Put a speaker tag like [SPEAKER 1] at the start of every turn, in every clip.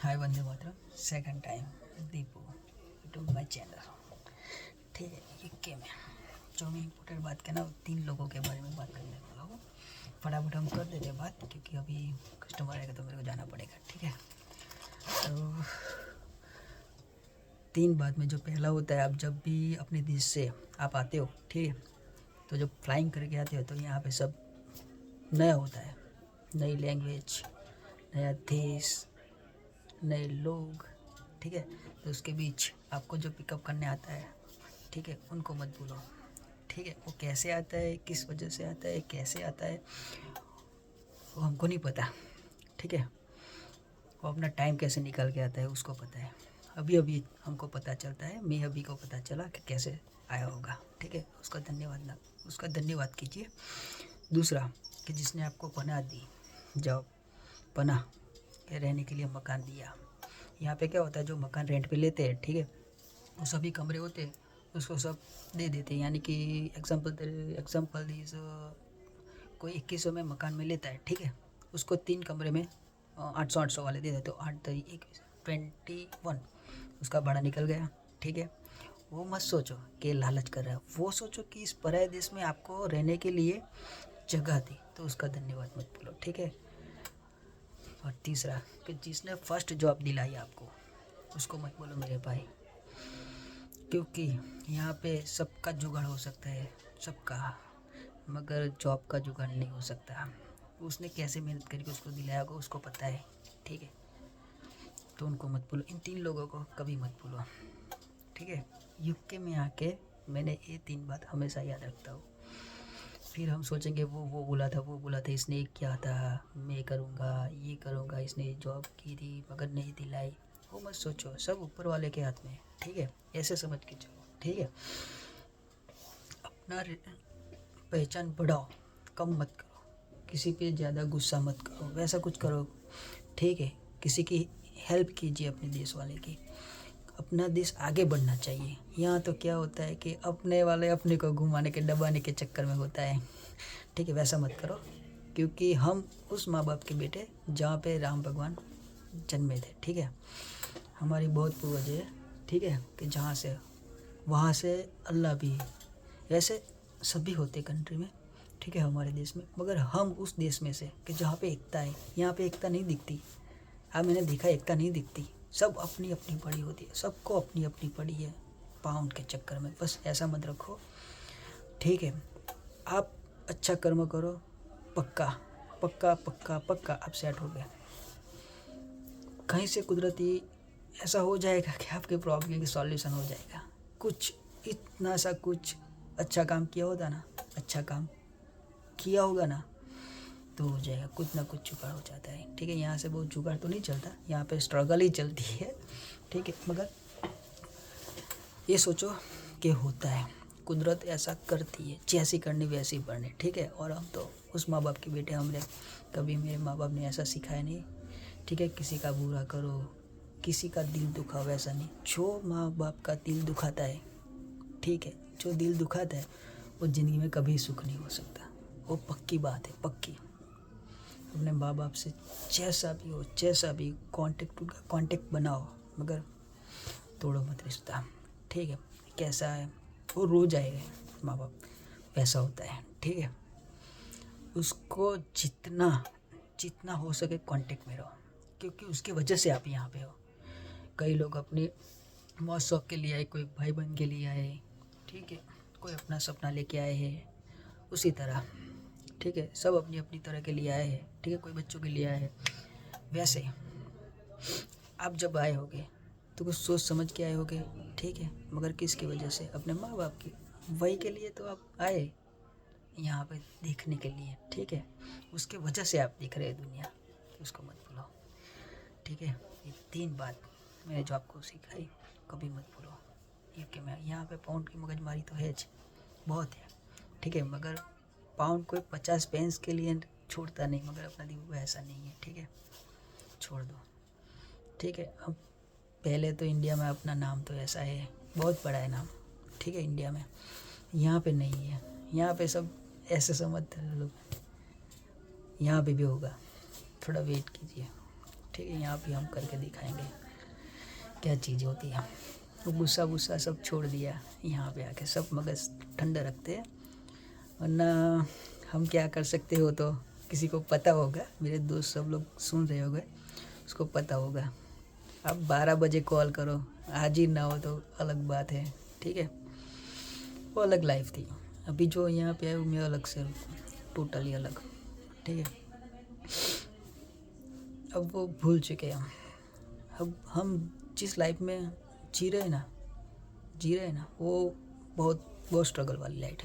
[SPEAKER 1] Hi Vande Mataram. Second time Deepu to my channel. ठीक है, UK में जो मैं इम्पोर्टेंट बात करना 3 लोगों के बारे में बात करने वाला हूँ। फटाफट हम कर देते हैं बात, क्योंकि अभी कस्टमर आएगा तो मेरे को जाना पड़ेगा। ठीक है, तो 3 बात में जो पहला होता है, आप जब भी अपने देश से आप आते हो, ठीक है, तो जब फ्लाइंग करके आते हो तो यहाँ पे सब नया होता है। नई लैंग्वेज, नया देश, नए लोग। ठीक है, तो उसके बीच आपको जो पिकअप करने आता है, ठीक है, उनको मत भूलो। ठीक है, वो कैसे आता है, किस वजह से आता है, कैसे आता है, वो हमको नहीं पता। ठीक है, वो अपना टाइम कैसे निकाल के आता है उसको पता है। अभी अभी हमको पता चलता है, मैं अभी को पता चला कि कैसे आया होगा। ठीक है, उसका धन्यवाद कीजिए। दूसरा, कि जिसने आपको पनाह दी, जब पनाह के रहने के लिए मकान दिया। यहाँ पे क्या होता है, जो मकान रेंट पे लेते हैं, ठीक है, वो सभी कमरे होते हैं, उसको सब दे देते हैं। यानी कि एग्जाम्पल इज कोई 2100 में मकान में लेता है, ठीक है, उसको 3 कमरे में 800 वाले दे देते हो। 8×1 उसका भाड़ा निकल गया। ठीक है, वो मत सोचो कि लालच कर रहा है, वो सोचो कि इस पराये देश में आपको रहने के लिए जगह दी, तो उसका धन्यवाद मत बोलो। ठीक है, और तीसरा, कि जिसने फर्स्ट जॉब दिलाई आपको, उसको मत बोलो मेरे भाई, क्योंकि यहाँ पे सबका जुगाड़ हो सकता है, सबका, मगर जॉब का जुगाड़ नहीं हो सकता। उसने कैसे मेहनत करके उसको दिलाया होगा, उसको पता है। ठीक है, तो उनको मत भूलो, इन 3 लोगों को कभी मत भूलो। ठीक है, यूके में आके मैंने ये 3 बात हमेशा याद रखता हूँ। फिर हम सोचेंगे वो बोला था, इसने किया था, मैं करूँगा, ये करूँगा, इसने जॉब की थी मगर नहीं दिलाई। वो मत सोचो, सब ऊपर वाले के हाथ में है। ठीक है, ऐसे समझ के चलो। ठीक है, अपना पहचान बढ़ाओ, कम मत करो, किसी पे ज़्यादा गुस्सा मत करो, वैसा कुछ करो। ठीक है, किसी की हेल्प कीजिए अपने देश वाले की। अपना देश आगे बढ़ना चाहिए। यहाँ तो क्या होता है कि अपने वाले अपने को घुमाने के दबाने के चक्कर में होता है। ठीक है, वैसा मत करो, क्योंकि हम उस माँ बाप के बेटे जहाँ पे राम भगवान जन्मे थे। ठीक है, हमारी बहुत पूर्वज है। ठीक है, कि जहाँ से वहाँ से अल्लाह भी, ऐसे सभी होते कंट्री में। ठीक है, हमारे देश में, मगर हम उस देश में से कि जहाँ पे एकता है। यहाँ पे एकता नहीं दिखती। मैंने देखा, एकता नहीं दिखती, सब अपनी अपनी पड़ी होती है, सबको अपनी अपनी पड़ी है पाउंड के चक्कर में। बस ऐसा मत रखो। ठीक है, आप अच्छा कर्म करो, पक्का पक्का पक्का पक्का आप सेट हो गए। कहीं से कुदरती ऐसा हो जाएगा कि आपके प्रॉब्लम की सॉल्यूशन हो जाएगा। कुछ इतना सा कुछ अच्छा काम किया होता ना, अच्छा काम किया होगा ना, तो हो जाएगा। कुछ ना कुछ जुगाड़ हो जाता है। ठीक है, यहाँ से बहुत जुगाड़ तो नहीं चलता, यहाँ पे स्ट्रगल ही चलती है। ठीक है, मगर ये सोचो कि होता है, कुदरत ऐसा करती है, जैसी करनी वैसी बढ़नी। ठीक है, और हम तो उस माँ बाप के बेटे, हमने कभी, मेरे माँ बाप ने ऐसा सिखाया नहीं। ठीक है, किसी का बुरा करो, किसी का दिल दुखाओ, वैसा नहीं। जो माँ बाप का दिल दुखाता है, ठीक है, जो दिल दुखाता है, वो ज़िंदगी में कभी सुख नहीं हो सकता। वो पक्की बात है, पक्की। अपने माँ बाप से जैसा भी हो, जैसा भी कांटेक्ट बनाओ, मगर तोड़ो मत रिश्ता। ठीक है, कैसा है, वो रो जाएगा माँ बाप, वैसा होता है। ठीक है, उसको जितना जितना हो सके कांटेक्ट में रहो, क्योंकि उसकी वजह से आप यहाँ पे हो। कई लोग अपने मौज शौक के लिए आए, कोई भाई बहन के लिए आए, ठीक है, कोई अपना सपना लेके आए हैं, उसी तरह। ठीक है, सब अपनी अपनी तरह के लिए आए हैं। ठीक है, कोई बच्चों के लिए आए हैं, वैसे आप जब आए होगे तो कुछ सोच समझ के आए होगे। ठीक है, मगर किसकी वजह से, अपने माँ बाप की, वही के लिए तो आप आए यहाँ पे देखने के लिए। ठीक है, उसके वजह से आप दिख रहे हैं दुनिया, तो उसको मत भूलो। ठीक है, ये 3 बात मैंने जो आपको सिखाई, कभी मत भूलो। यूके में यहाँ पे पाउंड की मगजमारी तो है बहुत है। ठीक है, मगर पाउंड कोई 50 पेंस के लिए छोड़ता नहीं, मगर अपना दिल वो ऐसा नहीं है। ठीक है, छोड़ दो। ठीक है, अब पहले तो इंडिया में अपना नाम तो ऐसा है, बहुत बड़ा है नाम। ठीक है, इंडिया में, यहाँ पे नहीं है। यहाँ पे सब ऐसे समझते हैं लोग, यहाँ पे भी होगा, थोड़ा वेट कीजिए। ठीक है, यहाँ पे हम करके दिखाएंगे क्या चीज़ होती है। वो गुस्सा वुस्सा सब छोड़ दिया, यहाँ पे आके सब मगज ठंडा रखते हैं, वरना हम क्या कर सकते हो। तो किसी को पता होगा, मेरे दोस्त सब लोग सुन रहे होंगे, उसको पता होगा। अब 12 बजे कॉल करो, हाजिर ना हो तो अलग बात है, ठीक है। वो अलग लाइफ थी, अभी जो यहाँ पे है वो मैं अलग से, टोटली अलग, ठीक है। अब वो भूल चुके हैं। अब हम जिस लाइफ में जी रहे हैं ना, वो बहुत स्ट्रगल वाली लाइफ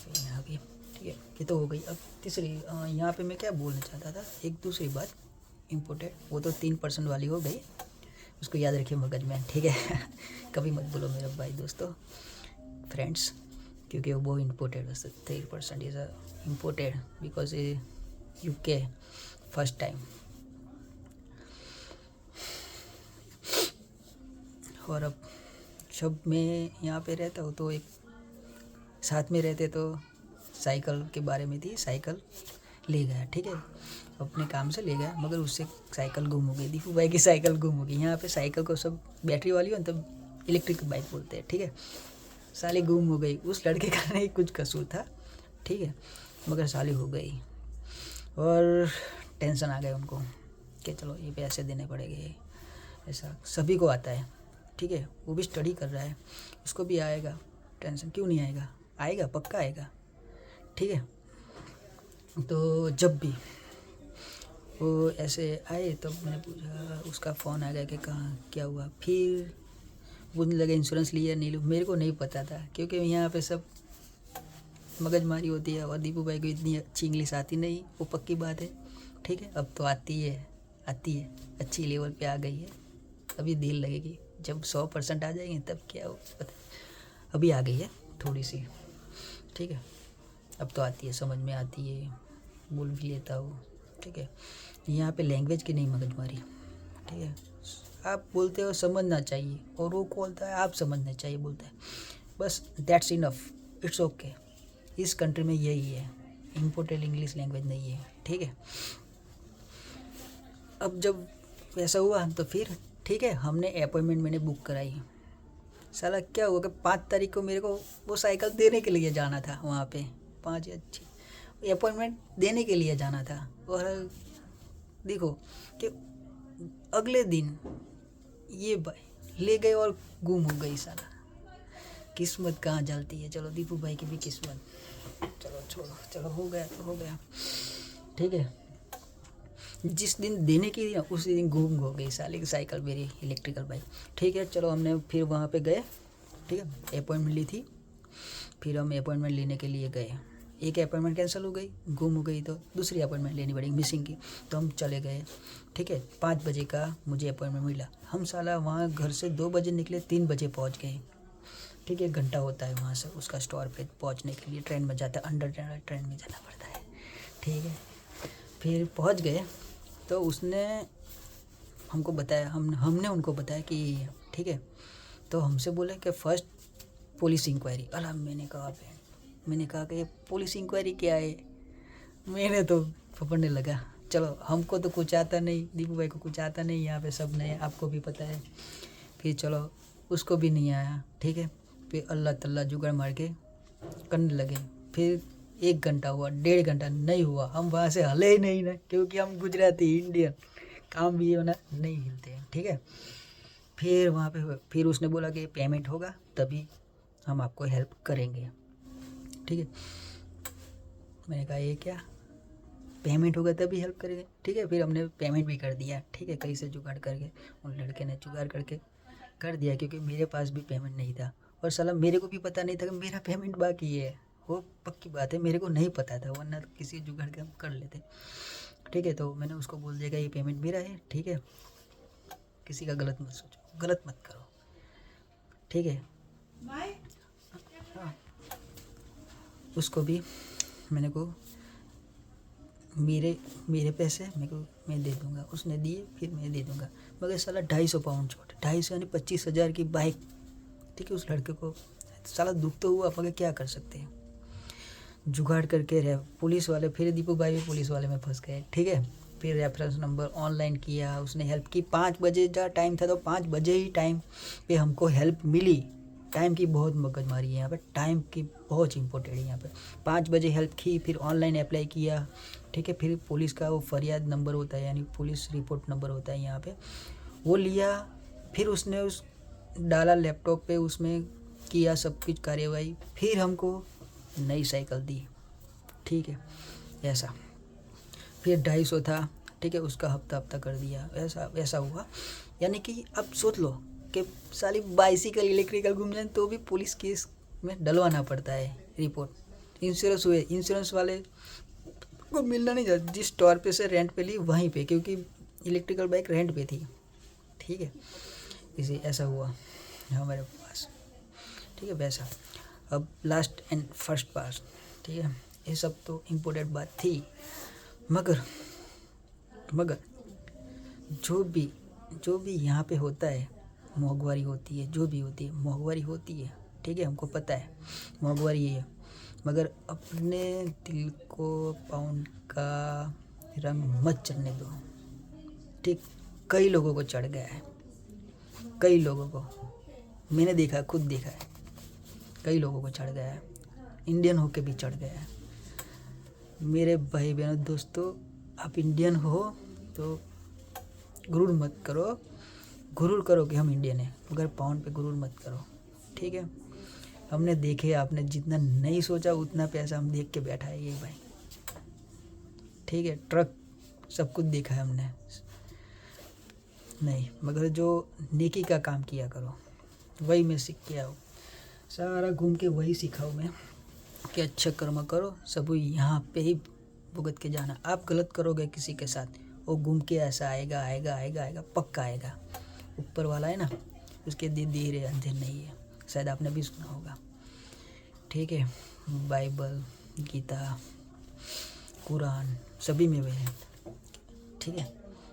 [SPEAKER 1] है यहाँ की, ठीक है। ये तो हो गई। अब तीसरी यहाँ पे मैं क्या बोलना चाहता था, एक दूसरी बात इम्पोर्टेंट, वो तो 3% वाली हो गई, उसको याद रखिए मगज में, ठीक है। कभी मत बोलो मेरे भाई दोस्तों फ्रेंड्स, क्योंकि वो बहुत इम्पोर्टेंट है। 3% is important because UK first time. और अब जब मैं यहाँ पे रहता हूँ तो एक साथ में रहते तो साइकिल के बारे में थी, साइकिल ले गया, ठीक है, अपने काम से ले गया, मगर उससे साइकिल गुम हो गई। दीपू भाई की साइकिल गुम हो गई। यहाँ पे साइकिल को सब बैटरी वाली हो ना, तब इलेक्ट्रिक बाइक बोलते हैं, ठीक है। साली गुम हो गई, उस लड़के का नहीं कुछ कसूर था, ठीक है, मगर साली हो गई। और टेंशन आ गए उनको कि चलो ये पैसे देने पड़ेंगे, ऐसा सभी को आता है, ठीक है। वो भी स्टडी कर रहा है, उसको भी आएगा टेंशन, क्यों नहीं आएगा, आएगा, पक्का आएगा, ठीक है। तो जब भी वो ऐसे आए तब मैंने पूछा, उसका फ़ोन आ गया कि कहाँ क्या हुआ। फिर बोलने लगे इंश्योरेंस लिया नहीं लो, मेरे को नहीं पता था, क्योंकि यहाँ पे सब मगजमारी होती है और दीपू भाई को इतनी अच्छी इंग्लिश आती नहीं, वो पक्की बात है, ठीक है। अब तो आती है, अच्छी लेवल पे आ गई है, अभी देर लगेगी, जब 100% आ जाएंगे तब क्या हो पता, अभी आ गई है थोड़ी सी, ठीक है। अब तो आती है, समझ में आती है, बोल भी लेता हूँ, ठीक है। यहाँ पे लैंग्वेज की नहीं मगजमारी, ठीक है। आप बोलते हो समझना चाहिए, और वो बोलता है आप समझना चाहिए, बोलता है, बस दैट्स इनफ, इट्स ओके। इस कंट्री में यही है, इम्पोर्टेंट इंग्लिश लैंग्वेज नहीं है, ठीक है। अब जब वैसा हुआ तो फिर ठीक है, हमने अपॉइंटमेंट मैंने बुक कराई। साला क्या हुआ कि 5 तारीख को मेरे को वो साइकिल देने के लिए जाना था वहाँ पे, 5 या 6 अपॉइंटमेंट देने के लिए जाना था। और देखो कि अगले दिन ये भाई ले गए और गुम हो गई। साला किस्मत कहाँ जलती है। चलो दीपू भाई की भी किस्मत, चलो छोड़ो, चलो हो गया तो हो गया, ठीक है। जिस दिन देने की थी ना उसी दिन गुम हो गई साले की साइकिल, मेरी इलेक्ट्रिकल बाइक, ठीक है। चलो हमने फिर वहाँ पे गए, ठीक है, अपॉइंटमेंट ली थी, फिर हम अपॉइंटमेंट लेने के लिए गए। एक अपॉइंटमेंट कैंसिल हो गई, गुम हो गई, तो दूसरी अपॉइंटमेंट लेनी पड़ी मिसिंग की, तो हम चले गए, ठीक है। 5 बजे का मुझे अपॉइंटमेंट मिला। हम साला वहाँ घर से 2 बजे निकले, 3 बजे पहुँच गए, ठीक है। 1 घंटा होता है वहाँ से उसका स्टोर पे पहुँचने के लिए, ट्रेन में जाता है, अंडर ट्रेन में जाना पड़ता है, ठीक है। फिर पहुँच गए तो उसने हमको बताया, हमने उनको बताया कि ठीक है। तो हमसे बोले कि फर्स्ट पुलिस इंक्वायरी। अला मैंने कहा कि पुलिस इंक्वायरी क्या है। मैंने तो फपड़ने लगा। चलो हमको तो कुछ आता नहीं, दीपू भाई को कुछ आता नहीं, यहाँ पे सब नए, आपको भी पता है। फिर चलो उसको भी नहीं आया, ठीक है। फिर अल्लाह तल्ला जुगाड़ मार के करने लगे। फिर 1 घंटा हुआ, 1.5 घंटा नहीं हुआ, हम वहाँ से हिले ही नहीं ना, क्योंकि हम गुजराती इंडियन, काम भी होना नहीं हिलते हैं, ठीक है। फिर वहाँ पे फिर उसने बोला कि पेमेंट होगा तभी हम आपको हेल्प करेंगे, ठीक है। मैंने कहा ये क्या, पेमेंट होगा तभी हेल्प करेंगे, ठीक है। फिर हमने पेमेंट भी कर दिया, ठीक है, कहीं से जुगाड़ करके, उन लड़के ने जुगाड़ करके कर दिया, क्योंकि मेरे पास भी पेमेंट नहीं था। और साला मेरे को भी पता नहीं था कि मेरा पेमेंट बाकी है, वो पक्की बात है, मेरे को नहीं पता था, वरना तो किसी जुगाड़ के हम कर लेते, ठीक है। तो मैंने उसको बोल दिया कि ये पेमेंट मेरा है, ठीक है, किसी का गलत मत सोचो, गलत मत करो, ठीक है। हाँ, उसको भी मैंने को मेरे पैसे मेरे को मैं दे दूँगा, उसने दिए, फिर मैं दे दूँगा। मगर साला 250 पाउंड छोड़, 250 यानी 25,000 की बाइक, ठीक है। उस लड़के को साला दुख तो हुआ, मगर क्या कर सकते हैं, जुगाड़ करके रहे। पुलिस वाले, फिर दीपू भाई भी पुलिस वाले में फंस गए, ठीक है। फिर रेफरेंस नंबर ऑनलाइन किया, उसने हेल्प की। 5 बजे का टाइम था तो 5 बजे ही टाइम पे हमको हेल्प मिली। टाइम की बहुत मगजमारी है यहाँ पे, टाइम की बहुत इम्पोर्टेंट है यहाँ पे। 5 बजे हेल्प की, फिर ऑनलाइन अप्लाई किया, ठीक है। फिर पुलिस का वो फरियाद नंबर होता है, यानी पुलिस रिपोर्ट नंबर होता है यहाँ पे, वो लिया। फिर उसने उस डाला लैपटॉप पे, उसमें किया सब कुछ कार्यवाही, फिर हमको नई साइकिल दी, ठीक है। ऐसा फिर 250 था, ठीक है, उसका हफ्ता कर दिया, वैसा हुआ। यानी कि अब सोच लो कि साली बाइसिकल इलेक्ट्रिकल घूम जाए तो भी पुलिस केस में डलवाना पड़ता है रिपोर्ट। इंश्योरेंस हुए, इंश्योरेंस वाले को मिलना नहीं जाता, जिस स्टोर पे से रेंट पे ली वहीं पे, क्योंकि इलेक्ट्रिकल बाइक रेंट पे थी, ठीक है। इसी ऐसा हुआ हमारे पास, ठीक है। वैसा अब लास्ट एंड फर्स्ट पास, ठीक है। ये सब तो इम्पोर्टेंट बात थी, मगर जो भी यहाँ पे होता है, मोहगवारी होती है, जो भी होती है मोहगवारी होती है, ठीक है। हमको पता है मोहगवारी है, मगर अपने दिल को पाउंड का रंग मत चढ़ने दो, ठीक। कई लोगों को चढ़ गया है, कई लोगों को, मैंने देखा, खुद देखा है, कई लोगों को चढ़ गया है, इंडियन होके भी चढ़ गया है। मेरे भाई बहनों दोस्तों, आप इंडियन हो तो गुरूर मत करो, गुरूर करो कि हम इंडियन हैं, मगर पाउंड पे गुरूर मत करो, ठीक है। हमने देखे, आपने जितना नहीं सोचा उतना पैसा हम देख के बैठा है ये भाई, ठीक है। ट्रक सब कुछ देखा है हमने, नहीं, मगर जो नेकी का काम किया करो वही मैं सीख के आऊँ, सारा घूम के वही सिखाऊँ मैं कि अच्छा कर्म करो, सब यहाँ पे ही भुगत के जाना। आप गलत करोगे किसी के साथ, वो घूम के ऐसा आएगा आएगा आएगा आएगा, पक्का आएगा। ऊपर वाला है ना, उसके धीरे अंधेर नहीं है, शायद आपने भी सुना होगा, ठीक है। बाइबल, गीता, कुरान सभी में वह है, ठीक है,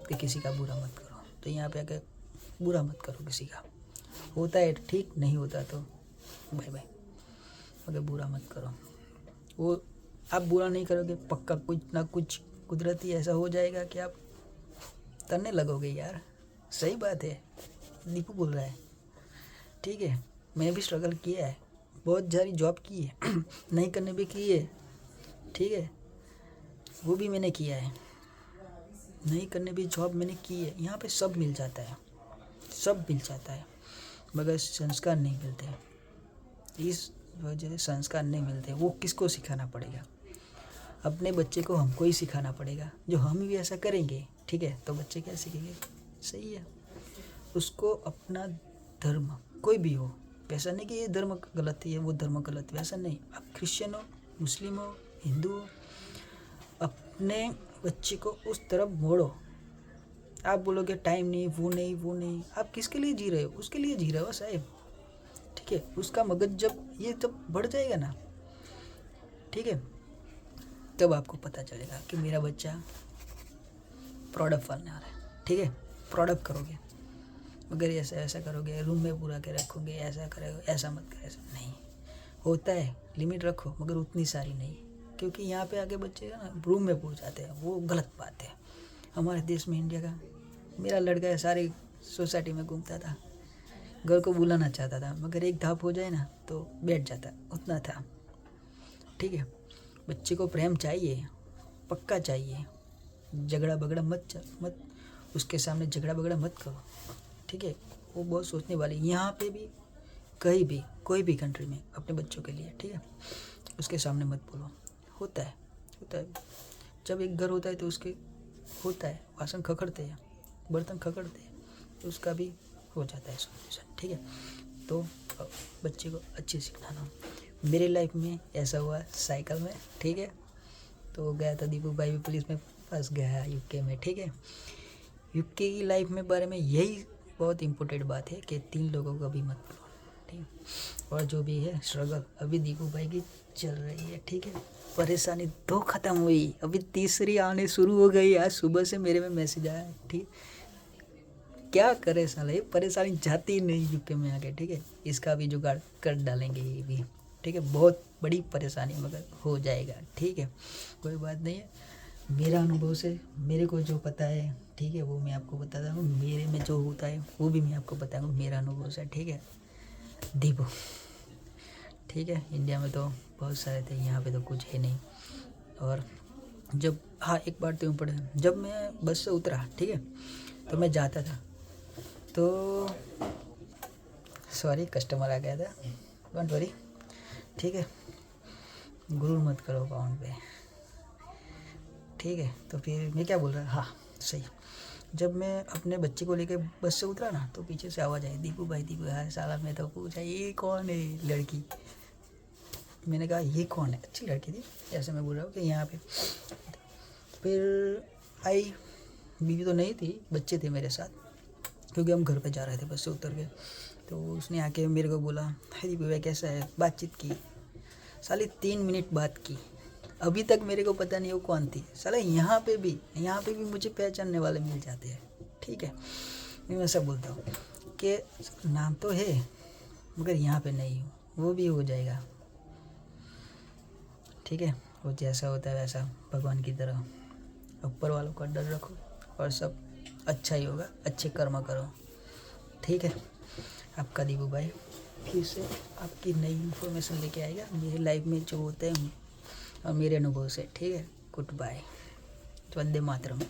[SPEAKER 1] कि किसी का बुरा मत करो। तो यहाँ पे आके बुरा मत करो किसी का, होता है ठीक, नहीं होता तो बाय बाय, मगर बुरा मत करो। वो आप बुरा नहीं करोगे, पक्का कुछ ना कुछ कुदरती ऐसा हो जाएगा कि आप करने लगोगे यार। सही बात है, दीपू बोल रहा है, ठीक है। मैं भी स्ट्रगल किया है, बहुत सारी जॉब की है नहीं करने भी की है, ठीक है, वो भी मैंने किया है, नहीं करने भी जॉब मैंने की है। यहाँ पे सब मिल जाता है, सब मिल जाता है, मगर संस्कार नहीं मिलते, इस वजह से संस्कार नहीं मिलते। वो किसको सिखाना पड़ेगा? अपने बच्चे को हमको ही सिखाना पड़ेगा। जो हम भी ऐसा करेंगे, ठीक है, तो बच्चे क्या सीखेंगे? सही है, उसको अपना धर्म कोई भी हो, वैसा नहीं कि ये धर्म गलत है, वो धर्म गलत, वैसा नहीं। आप क्रिश्चियन हो, मुस्लिम हो, हिंदू हो, अपने बच्चे को उस तरफ मोड़ो। आप बोलोगे टाइम नहीं, वो नहीं, वो नहीं, आप किसके लिए जी रहे हो? उसके लिए जी रहे हो साहब, ठीक है। उसका मगज जब बढ़ जाएगा ना, ठीक है, तब आपको पता चलेगा कि मेरा बच्चा प्रोडक्ट बनने वाला है, ठीक है। प्रोडक्ट करोगे, मगर ऐसा करोगे, रूम में पूरा के रखोगे, ऐसा करोगे, ऐसा मत करो, ऐसा नहीं होता है। लिमिट रखो, मगर उतनी सारी नहीं, क्योंकि यहाँ पे आके बच्चे ना रूम में पूछ जाते हैं, वो गलत बात है। हमारे देश में, इंडिया का, मेरा लड़का सारी सोसाइटी में घूमता था, घर को बुलाना चाहता था, मगर एक धाप हो जाए ना तो बैठ जाता, उतना था, ठीक है। बच्चे को प्रेम चाहिए, पक्का चाहिए, झगड़ा बगड़ा मत उसके सामने झगड़ा बगड़ा मत करो, ठीक है। वो बहुत सोचने वाली, यहाँ पे भी, कहीं भी, कोई भी कंट्री में अपने बच्चों के लिए, ठीक है, उसके सामने मत बोलो। होता है जब एक घर होता है तो उसके होता है, वासन खखड़ते हैं, बर्तन खखड़ते हैं, तो उसका भी हो जाता है सॉल्यूशन, ठीक है। तो बच्चे को अच्छी सिखाना। मेरे लाइफ में ऐसा हुआ साइकिल में, ठीक है। तो गया था, दीपू भाई भी पुलिस में फंस गया यूके में, ठीक है। यूके की लाइफ में बारे में यही बहुत इम्पोर्टेंट बात है कि 3 लोगों का भी मत करो, ठीक है। और जो भी है स्ट्रगल अभी दीपू भाई की चल रही है, ठीक है। परेशानी 2 खत्म हुई, अभी तीसरी आने शुरू हो गई। आज सुबह से मेरे में मैसेज आया, ठीक। क्या करे साला, ये परेशानी जाती नहीं यूके में आके, ठीक है। इसका भी जुगाड़ कर डालेंगे ये भी, ठीक है। बहुत बड़ी परेशानी, मगर हो जाएगा, ठीक है, कोई बात नहीं है। मेरा अनुभव से मेरे को जो पता है, ठीक है, वो मैं आपको बताता हूँ। मेरे में जो होता है वो भी मैं आपको बताऊँगा मेरा अनुभव से, ठीक है। दीपू, ठीक है, इंडिया में तो बहुत सारे थे, यहाँ पे तो कुछ है नहीं। और जब, हाँ, एक बार तो यूँ पड़े, जब मैं बस से उतरा, ठीक है, तो मैं जाता था, तो सॉरी कस्टमर आ गया था, डोंट वरी, ठीक है, गुरूर मत करो अकाउंट पे, ठीक है। तो फिर मैं क्या बोल रहा, हाँ सही, जब मैं अपने बच्चे को लेके बस से उतरा ना, तो पीछे से आवाज़ आई, दीपू भाई, दीपू भाई। साला मैं तो पूछा ये कौन है लड़की, मैंने कहा ये कौन है, अच्छी लड़की थी, ऐसे मैं बोल रहा हूँ कि यहाँ पे। फिर आई, बीवी तो नहीं थी, बच्चे थे मेरे साथ, क्योंकि हम घर पे जा रहे थे बस से उतर के। तो उसने आके मेरे को बोला, दीपू भाई कैसा है, बातचीत की, साली 3 मिनट बात की। अभी तक मेरे को पता नहीं वो कौन थी। साला यहाँ पे भी मुझे पहचानने वाले मिल जाते हैं, ठीक है। मैं ऐसा बोलता हूँ कि नाम तो है मगर यहाँ पे नहीं हूँ, वो भी हो जाएगा, ठीक है। वो जैसा होता है वैसा, भगवान की तरह ऊपर वालों का डर रखो और सब अच्छा ही होगा, अच्छे कर्म करो, ठीक है। आपका दीपू भाई फिर से आपकी नई इन्फॉर्मेशन लेके आएगा मेरी लाइफ में जो होते हैं और मेरे अनुभव से, ठीक है। Good bye, Vande Mataram.